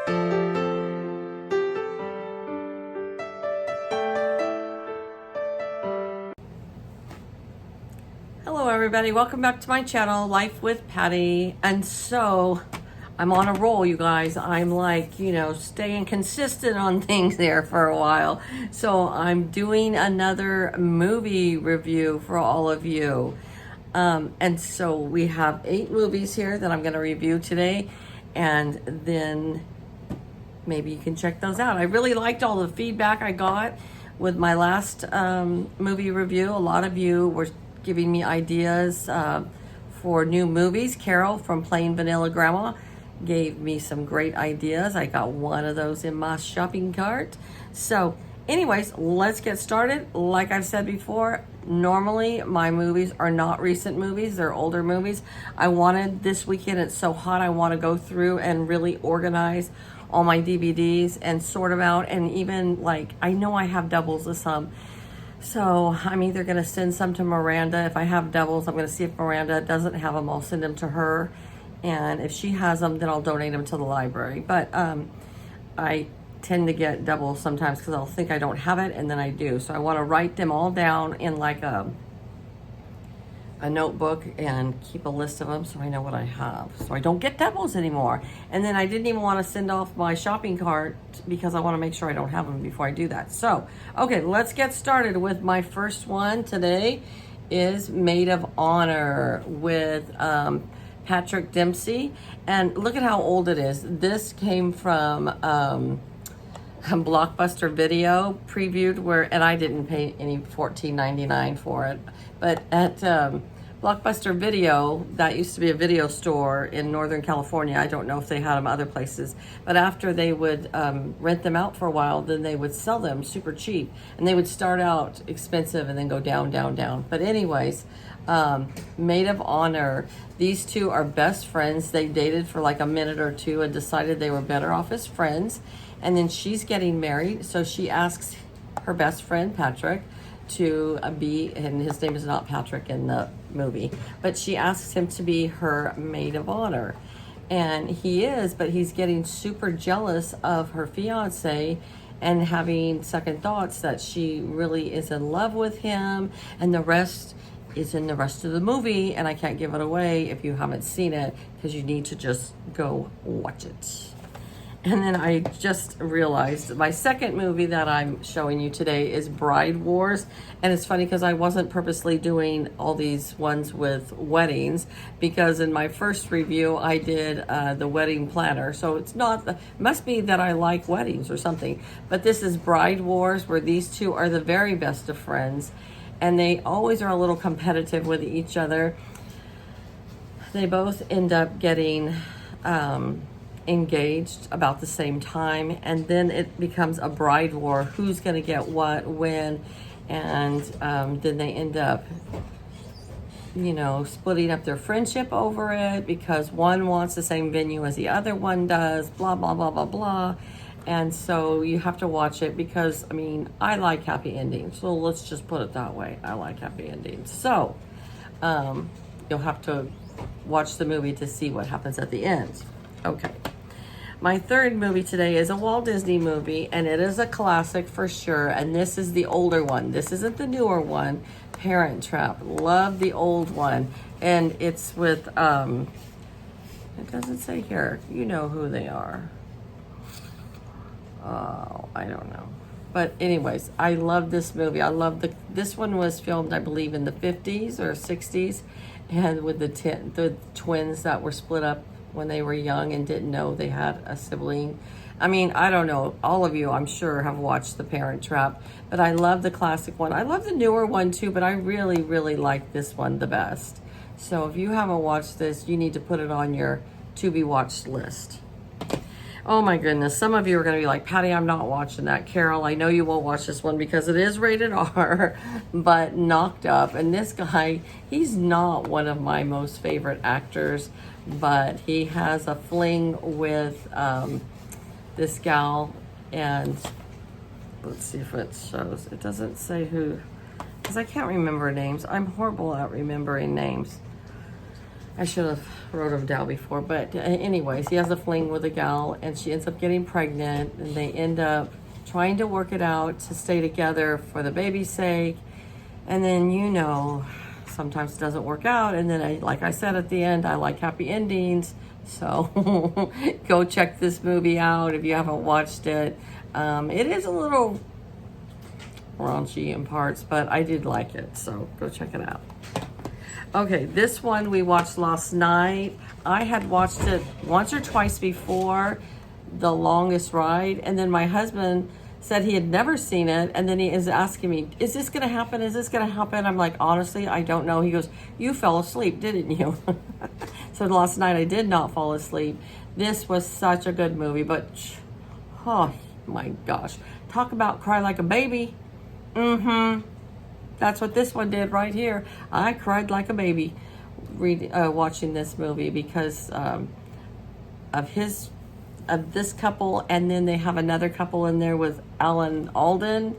Hello everybody, welcome back to my channel, Life with Patty. And so I'm on a roll, you guys. I'm like, staying consistent on things there for a while. So I'm doing another movie review for all of you. And so we have 8 movies here that I'm going to review today, and then maybe you can check those out. I really liked all the feedback I got with my last movie review. A lot of you were giving me ideas for new movies. Carol from Plain Vanilla Grandma gave me some great ideas. I got one of those in my shopping cart. So anyways, let's get started. Like I've said before, normally my movies are not recent movies, they're older movies. I wanted this weekend, it's so hot, I want to go through and really organize all my DVDs and sort them out, and even I know I have doubles of some. So I'm either going to send some to Miranda. If I have doubles, I'm going to see if Miranda doesn't have them. I'll send them to her. And if she has them, then I'll donate them to the library. But I tend to get doubles sometimes because I'll think I don't have it, and then I do. So I want to write them all down in a notebook and keep a list of them so I know what I have, so I don't get doubles anymore. And then I didn't even want to send off my shopping cart because I want to make sure I don't have them before I do that. So okay, let's get started with my first one today. Is Maid of Honor with Patrick Dempsey, and look at how old it is. This came from Blockbuster Video, previewed, and I didn't pay any $14.99 for it, but at Blockbuster Video, that used to be a video store in Northern California. I don't know if they had them other places, but after they would rent them out for a while, then they would sell them super cheap, and they would start out expensive and then go down, down, down. But anyways, Maid of Honor, these two are best friends. They dated for like a minute or two and decided they were better off as friends. And then she's getting married, so she asks her best friend Patrick to be, and his name is not Patrick in the movie, but she asks him to be her maid of honor. And he is, but he's getting super jealous of her fiance and having second thoughts that she really is in love with him, and the rest is in the rest of the movie, and I can't give it away if you haven't seen it because you need to just go watch it. And then I just realized my second movie that I'm showing you today is Bride Wars. And it's funny because I wasn't purposely doing all these ones with weddings, because in my first review I did the wedding planner. So it's not, must be that I like weddings or something. But this is Bride Wars, where these two are the very best of friends. And they always are a little competitive with each other. They both end up getting engaged about the same time, and then it becomes a bride war, who's going to get what when, and then they end up splitting up their friendship over it because one wants the same venue as the other one does, blah blah blah blah blah. And so you have to watch it because I like happy endings, so let's just put it that way. I like happy endings, so you'll have to watch the movie to see what happens at the end. Okay. My third movie today is a Walt Disney movie, and it is a classic for sure. And this is the older one. This isn't the newer one. Parent Trap. Love the old one. And it's with, it doesn't say here. You know who they are. Oh, I don't know. But anyways, I love this movie. I love this one was filmed, I believe, in the 50s or 60s. And with the twins that were split up when they were young and didn't know they had a sibling. I don't know. All of you, I'm sure, have watched The Parent Trap, but I love the classic one. I love the newer one too, but I really, really like this one the best. So if you haven't watched this, you need to put it on your to-be-watched list. Oh my goodness, some of you are going to be like, Patty, I'm not watching that. Carol, I know you won't watch this one because it is rated R, but Knocked Up. And this guy, he's not one of my most favorite actors, but he has a fling with this gal, and let's see if it shows. It doesn't say who, because I can't remember names. I'm horrible at remembering names. I should have wrote them down before, but anyways, he has a fling with a gal, and she ends up getting pregnant, and they end up trying to work it out to stay together for the baby's sake. And then, you know, sometimes it doesn't work out. And then, like I said at the end, I like happy endings. So go check this movie out if you haven't watched it. It is a little raunchy in parts, but I did like it. So go check it out. Okay, this one we watched last night. I had watched it once or twice before, The Longest Ride, and then my husband said he had never seen it, and then he is asking me, is this gonna happen? Is this gonna happen? I'm like, honestly, I don't know. He goes, you fell asleep, didn't you? So last night I did not fall asleep. This was such a good movie, but oh my gosh. Talk about cry like a baby. That's what this one did right here. I cried like a baby watching this movie because of this couple, and then they have another couple in there with Alan Alden,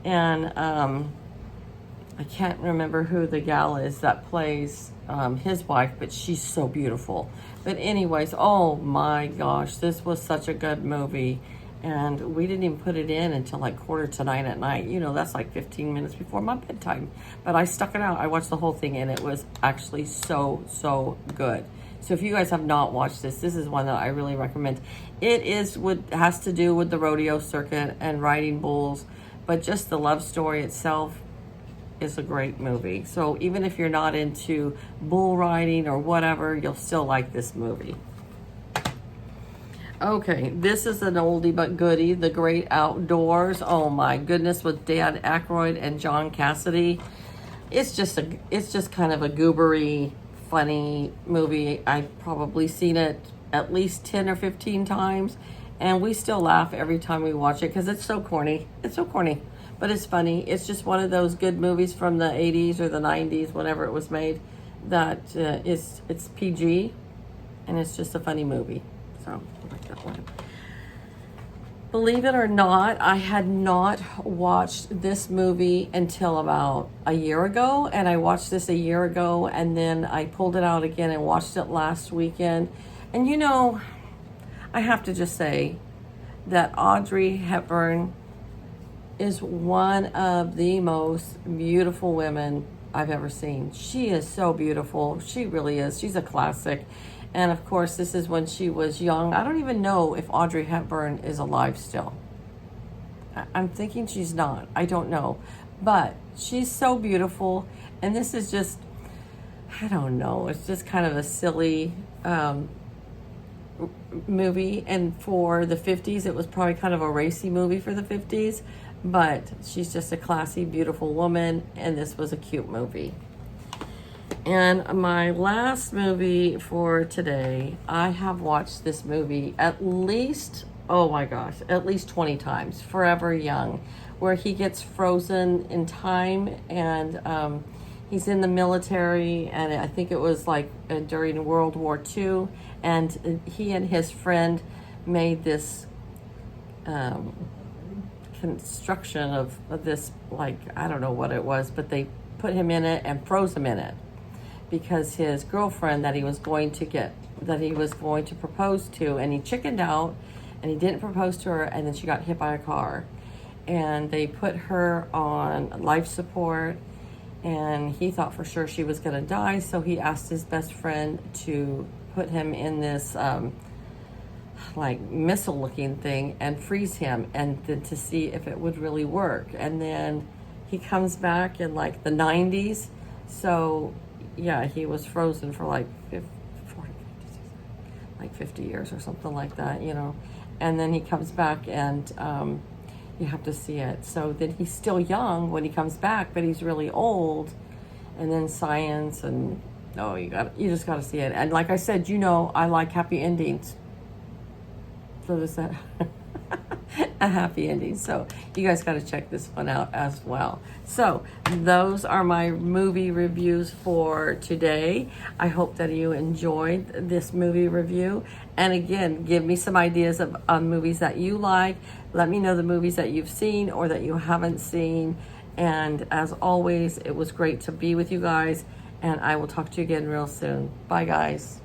and I can't remember who the gal is that plays his wife, but she's so beautiful. But anyways, oh my gosh, this was such a good movie. And we didn't even put it in until like 8:45 at night. You know, that's like 15 minutes before my bedtime. But I stuck it out. I watched the whole thing, and it was actually so good. So if you guys have not watched this, this is one that I really recommend. It has to do with the rodeo circuit and riding bulls, but just the love story itself is a great movie. So even if you're not into bull riding or whatever, you'll still like this movie. Okay, this is an oldie but goodie, The Great Outdoors. Oh my goodness, with Dan Aykroyd and John Cassidy. It's just kind of a goobery, funny movie. I've probably seen it at least 10 or 15 times, and we still laugh every time we watch it because it's so corny. It's so corny, but it's funny. It's just one of those good movies from the 80s or the 90s, whenever it was made, that it's PG, and it's just a funny movie. So, I like that one. Believe it or not, I had not watched this movie until about a year ago, and I watched this a year ago, and then I pulled it out again and watched it last weekend. And you know, I have to just say that Audrey Hepburn is one of the most beautiful women I've ever seen. She is so beautiful. She really is. She's a classic. And of course, this is when she was young. I don't even know if Audrey Hepburn is alive still. I'm thinking she's not. I don't know. But she's so beautiful. And this is just, I don't know, it's just kind of a silly movie. And for the 50s, it was probably kind of a racy movie for the 50s. But she's just a classy, beautiful woman. And this was a cute movie. And my last movie for today, I have watched this movie at least, oh my gosh, at least 20 times, Forever Young, where he gets frozen in time, and he's in the military, and I think it was like during World War II, and he and his friend made this construction of this, like, I don't know what it was, but they put him in it and froze him in it, because his girlfriend that he was going to propose to, and he chickened out and he didn't propose to her, and then she got hit by a car, and they put her on life support, and he thought for sure she was going to die, so he asked his best friend to put him in this like missile looking thing and freeze him, and then to see if it would really work. And then he comes back in like the 90s, so yeah, he was frozen for like 50 years or something like that, you know. And then he comes back, and you have to see it. So then he's still young when he comes back, but he's really old. And then science, and you just got to see it. And like I said, you know, I like happy endings. So there's that a happy ending. So you guys got to check this one out as well. So those are my movie reviews for today. I hope that you enjoyed this movie review. And again, give me some ideas of movies that you like. Let me know the movies that you've seen or that you haven't seen. And as always, it was great to be with you guys. And I will talk to you again real soon. Bye, guys.